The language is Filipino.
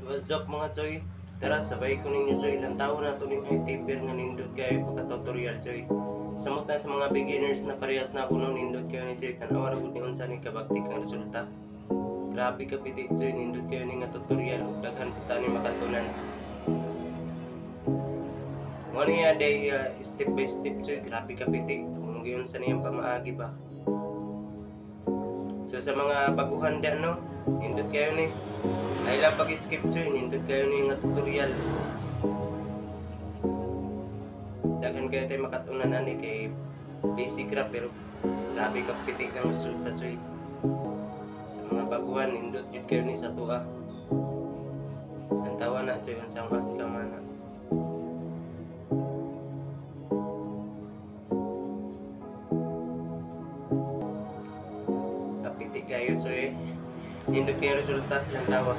What's up mga choy? Tara, sabay ko ninyo choy. Ilang taon na ito ninyo tipir nga nindot kayo pagka-tutorial choy. Samot na sa mga beginners na parehas na ako nung nindot kayo ni choy. Tanawa ra gud ni unsa ni kabagtik ang resulta. Grabe ka piti choy, nindot kayo ni nga tutorial ug daghan pud tani makatunan. Mo niya day step by step choy, grabe ka piti. Kung giyon sa niyang pamaagi ba. So sa mga baguhan diyan no, nindot kayo ni. Ay lang pag-skip choy, nindot kayo ni nga tutorial. Daghan kayo tayo makatunan ani kay basic ra pero grabe ka pitik ang resulta choy. Sa mga baguhan nindot jud kayo ni sa tuwa. Ang tawa na choy unsang outcome ana. Kapitik kayo choy. Nindot kayo resulta ng tawa.